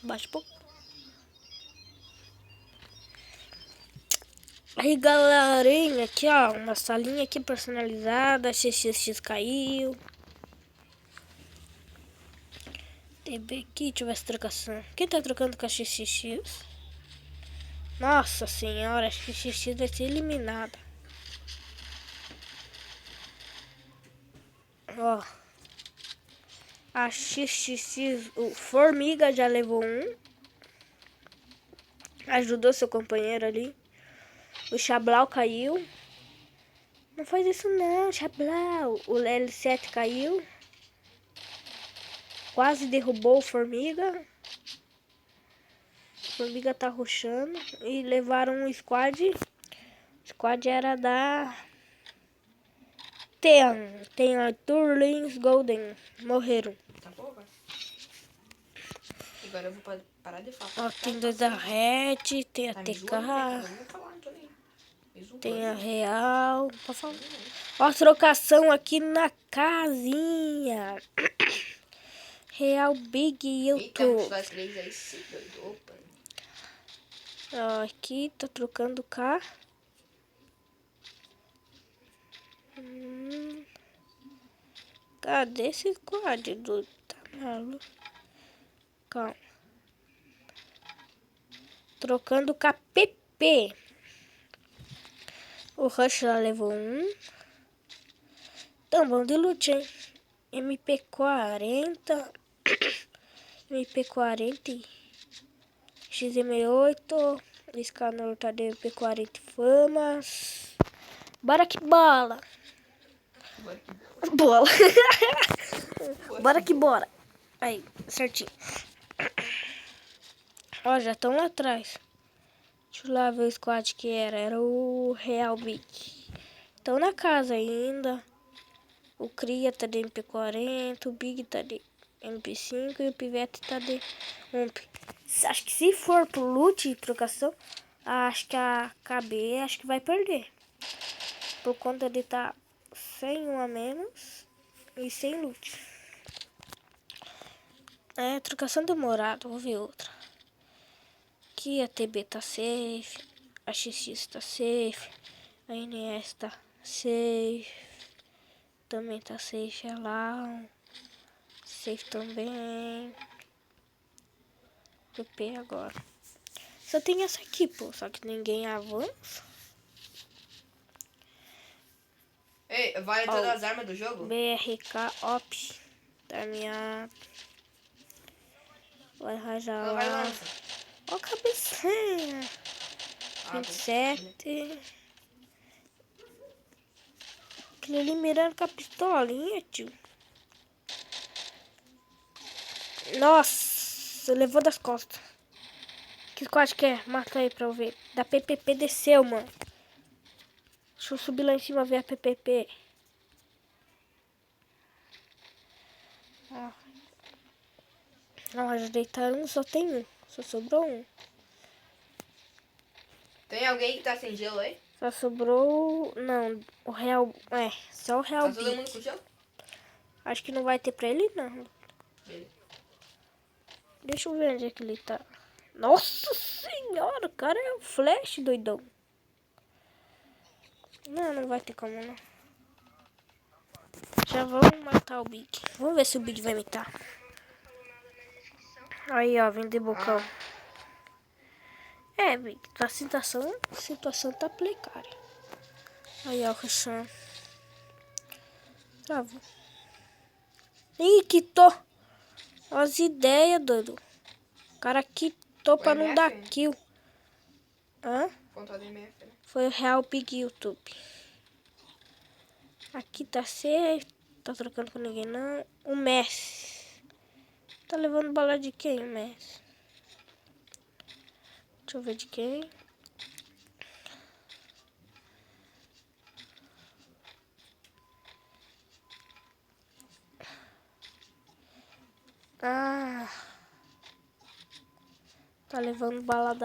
Baixa um pouco. Aí, galerinha, aqui, ó. Uma salinha aqui personalizada. XXX caiu. TB aqui, deixa eu ver essa trocação. Quem tá trocando com a XXX? Nossa senhora, a XXX vai ser eliminada. Ó. A XXX, o Formiga já levou um. Ajudou seu companheiro ali. O Xablau caiu. Não faz isso não, Xablau. O L7 caiu. Quase derrubou o Formiga. O Formiga tá rushando. E levaram um squad. O squad era da... Tem a Turlins Golden. Morreram. Tá bom, cara. Agora eu vou parar de falar. Ó, tem dois da Red, tem a Tá me TK, zoando, né, cara? Eu não vou falar, não tô nem. Me zoando, tem a né? Real. Pode falar. Ó, a trocação aqui na casinha. Real Big Eita, vou YouTube. tirar 3 aí, se doido. Opa. Ó, aqui tá trocando K. Cadê esse squad do... Tá maluco? Calma. Trocando KPP. O Rush já levou um. Então, bom de loot, hein? MP40. MP40. XM8. Scanner tá de MP40 famas. Bora que bola. Bora que Bola. bora. Bora que bora. Aí, certinho. Ó, já estão lá atrás. Deixa eu lá ver o squad que era. Era o Real Big. Estão na casa ainda. O Cria tá de MP40. O Big tá de MP5. E o Pivete tá de UMP. Acho que se for pro loot e trocação, acho que a KB acho que vai perder. Por conta de estar sem um a menos e sem loot. É, trocação demorada. Vou ver outra. Aqui a TB tá safe. A XX tá safe. A NS tá safe. Também tá safe a lá. Safe também. PP agora. Só tem essa aqui, pô. Só que ninguém avança. Ei, vale todas as armas do jogo? BRK Ops. Da minha... Vai rajar Ela vai lá. lança. Ó a cabecinha. 27. Aquele ali mirando com a pistolinha, tio. Nossa, levou das costas. Que squad que é? Marca aí pra eu ver. Da PPP desceu, mano. Deixa eu subir lá em cima ver a PPP. Ó. Não, já deitaram um, só tem um. Só sobrou um. Tem alguém que tá sem gelo aí? Só sobrou... Não, o Real... É, só o Real Tá todo Big. mundo com gelo? Acho que não vai ter pra ele, não. Beleza. Deixa eu ver onde é que ele tá. Nossa senhora, o cara é um flash, doidão. Não, não vai ter como, não. Já vamos matar o Big. Vamos ver se o Big vai imitar. Aí, ó, vem de bocão. É, Big, a situação tá precária. Aí, ó, o Christian. Travou. Ih, quitou. Olha as ideias, doido. O cara quitou pra não dar kill. Hã? Conta do MF, né? Foi o Real Big YouTube. Aqui tá safe. Tá trocando com ninguém, não. O Messi. Tá levando bala de quem, o Messi? Deixa eu ver de quem. Ah. Tá levando bala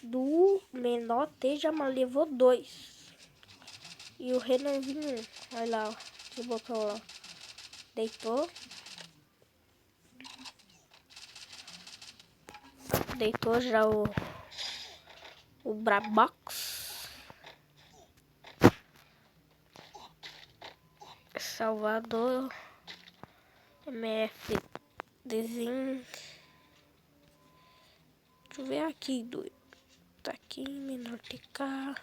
do menor T já levou 2. E o Renanzinho 1. Olha lá, ó. De bocão lá. Deitou. deitou já o Brabox. Salvador. MF Desenho. Deixa eu ver aqui, doido. Tá aqui, menor TK.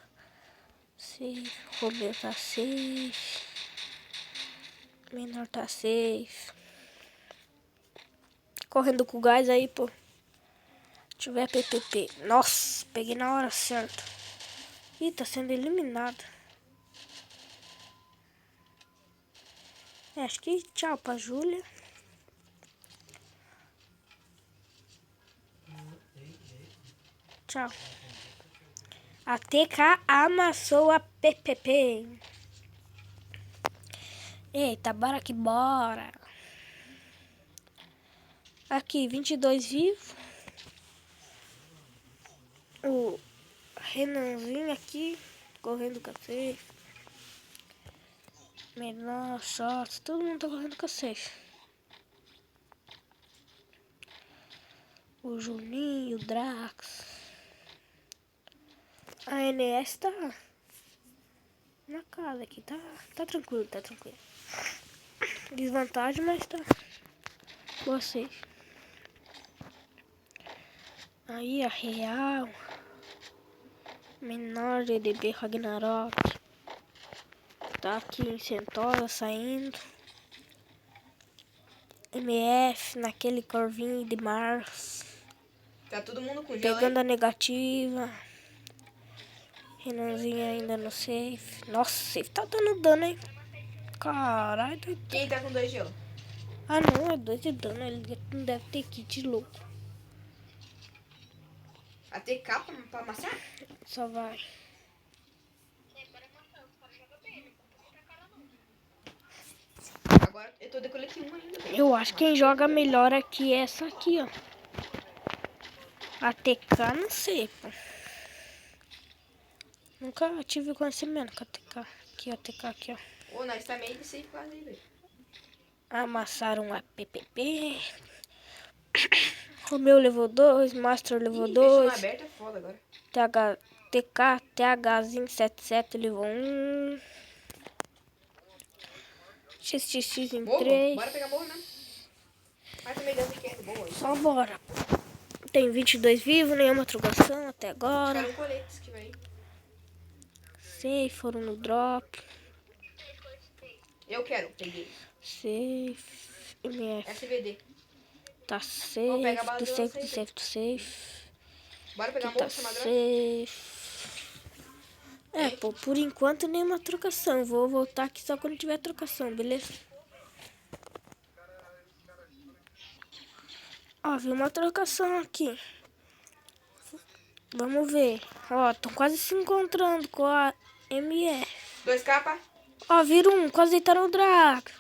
Safe. Romeu tá safe. Menor tá safe. Correndo com o gás aí, pô. Deixa eu ver a PPP. Nossa, peguei na hora certa. Ih, tá sendo eliminado. Acho que tchau pra Júlia. Tchau. A TK amassou a PPP. Eita, bora que bora. Aqui, 22 vivos. O Renanzinho aqui, correndo com a safe. Menor, shorts, todo mundo tá correndo com a safe. O Juninho, o Drax. A NS tá na casa aqui, tá tranquilo, tá tranquilo. Desvantagem, mas tá boa safe. Aí a Real. Menor DDB Ragnarok. Tá aqui em Centosa saindo. MF naquele corvinho de Mars. Tá todo mundo com gelo Pegando aí? a negativa. Renanzinho ainda no safe. Nossa, safe tá dando dano, hein? Caralho. Quem tá com 2 gelo? Ah não, é 2 de dano. Ele não deve ter kit louco. A TK pra amassar? Só vai. Agora eu tô de colete 1 ainda. Eu acho que quem joga melhor aqui é essa aqui, ó. A TK, não sei, pô. Nunca tive conhecimento com a TK. Aqui, ó, TK aqui, ó. Ô, nós tá meio de safe quase aí, velho. Amassaram a PPP. Romeu levou 2, Master levou Ih, fechando 2. aberto é foda agora. TK, THzinho 77 levou 1. XXX em Morro? 3. Bora pegar morro, né? Mas também deu pequeno, boa. Só bora. Tem 22 vivos, nenhuma trocação até agora. Quero um colete que vai. Safe, foram no drop. Eu quero, peguei. Safe. MF. SVD. Tá Ó, safe. pega a bala Do de safe, lança aí, do safe, do safe. Bora pegar Aqui tá morro, chamar drone. safe. É, pô, por enquanto nenhuma trocação. Vou voltar aqui só quando tiver trocação, beleza? Ó, vi uma trocação aqui. Vamos ver. Ó, estão quase se encontrando com a MF. 2 capa. Ó, viram um, quase deitaram o Drax.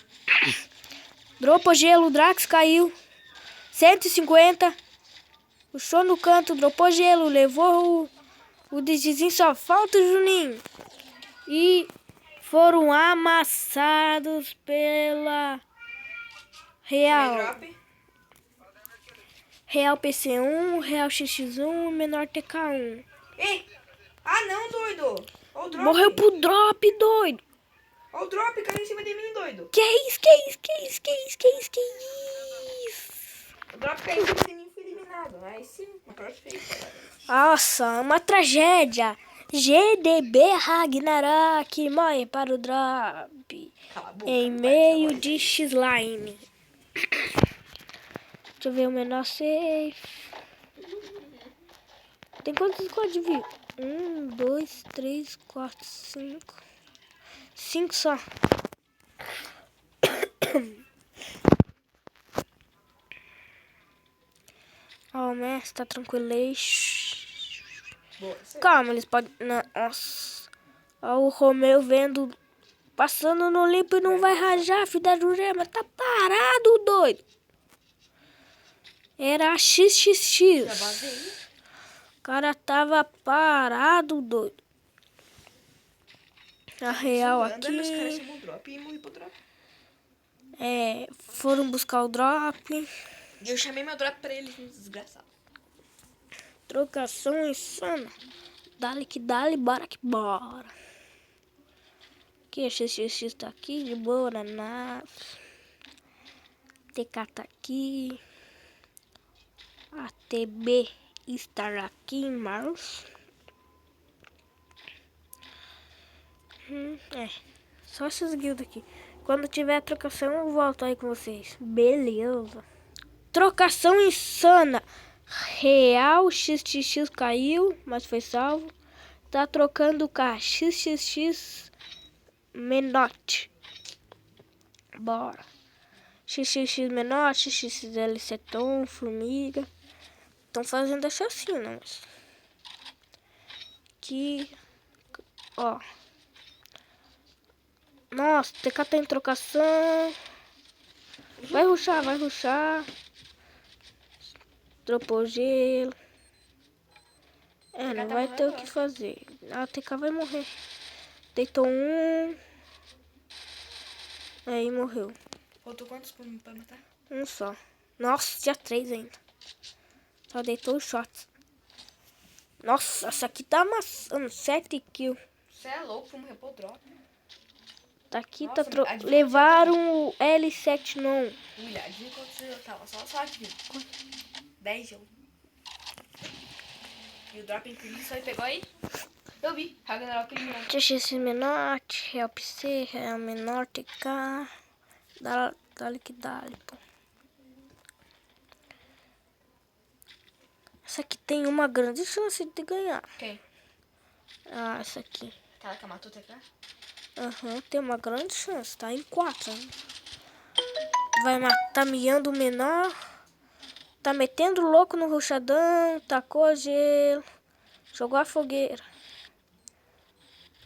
Dropou gelo, o Drax caiu. 150. Puxou no canto, dropou gelo, levou o desvizinho, só falta o Juninho. E foram amassados pela Real. Drop. Real PC1, Real XX1, menor TK1. Ei! Ah, não, doido! Ó o drop. Morreu pro drop, doido. Ó o drop, caiu em cima de mim, doido. Que isso, que isso, que isso, que isso, que isso, que isso. O drop caiu em cima de mim e fui eliminado. Aí sim, uma crossfade. Nossa, uma tragédia. GDB Ragnarok morre para o drop. Cala a boca, Em não vai meio deixar de X-Line. Deixa eu ver o menor safe. Tem quantos squad view? 1, 2, 3, 4, 5. 5 só. Ó, o mestre tá tranquilo. Boa, Calma, eles podem... Nossa. Ó, o Romeu vendo... Passando no limpo e não vai rajar, filho da Jurema. Tá parado, doido. Era a XXX. Já vazei. O cara tava parado, doido. A real Anda, meus caras aqui. chamam o drop e morri pro drop. É, foram buscar o drop. E eu chamei meu drop pra eles, desgraçado. Trocação insana. Dale que dale, bora que bora. Aqui, a XXX tá aqui, de boa, na TK tá aqui. A TB está aqui em Mars. Só essas guildas aqui. Quando tiver trocação, eu volto aí com vocês. Beleza. Trocação insana. Real XXX caiu, mas foi salvo. Tá trocando com a XXX Menote. Bora. XXX Menote, XXL Seton, Formiga. Estão fazendo a chacina, mas... Aqui... Ó. Nossa, TK tá em trocação. Vai rushar, vai rushar. Dropou gelo. Não vai ter o que fazer. A TK vai morrer. Deitou um. Aí morreu. Faltou quantos pra matar? Um só. Nossa, tinha 3 ainda. Só deitou os shots. Nossa, essa aqui tá amassando. 7 kills. Você é louco, vamos repor o drop. Tá aqui, Nossa, levaram o L7 não. Humilhadinho quanto eu tava. Só aqui. 10 jogos. E o drop incrível só pegou aí? Eu vi. Ragnarok eliminado. XX Menote, Real PC, Real Menor, TK. Dale que dale, pô. Essa aqui tem uma grande chance de ganhar. Quem? Ah, essa aqui. Aquela que matou o TK? Aham, tem uma grande chance. Tá em 4. Né? Vai matar miando o menor. Tá metendo louco no ruchadão. Tacou gelo. Jogou a fogueira.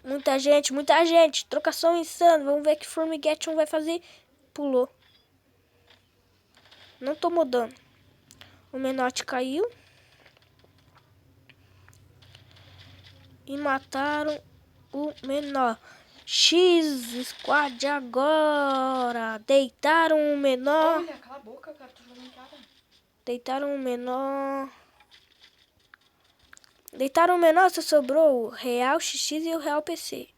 Muita gente, muita gente. Trocação insana. Vamos ver que Formiguete vai fazer. Pulou. Não tomou dano. O Menote caiu. E mataram o menor. X Squad agora. Deitaram o menor. Olha, cala a boca, cara. Tô jogando cara. Deitaram o menor. Deitaram o menor, só sobrou o Real XX e o Real PC.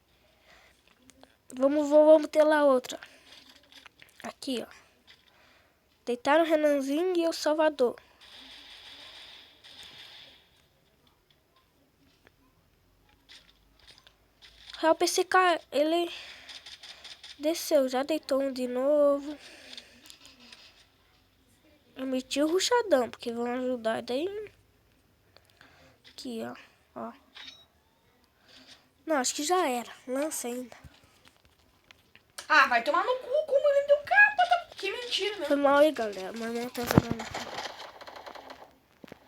Vamos ter lá outra. Aqui, ó. Deitaram o Renanzinho e o Salvador. O Real PC, ele desceu, já deitou um de novo. Emitiu o ruchadão, porque vão ajudar daí. Aqui, ó. Não, acho que já era. Lança ainda. Ah, vai tomar no cu, como ele deu capa. Que mentira, meu. Foi mal aí, galera. Meu irmão tá jogando.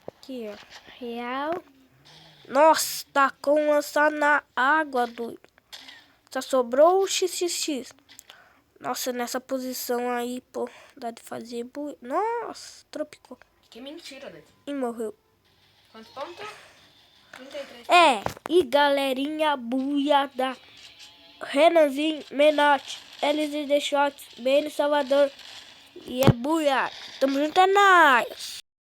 Aqui, ó. Real. Nossa, tacou um lançar na água, doido. Só sobrou o XXX. Nossa, nessa posição aí, pô. Dá de fazer buia. Nossa, tropicou. Que mentira, Neto. E morreu. Quantos pontos? 33. E galerinha buiada. Renanzinho, Menote, LZD Shots, BN Salvador. E é buia. Tamo junto, é nóis.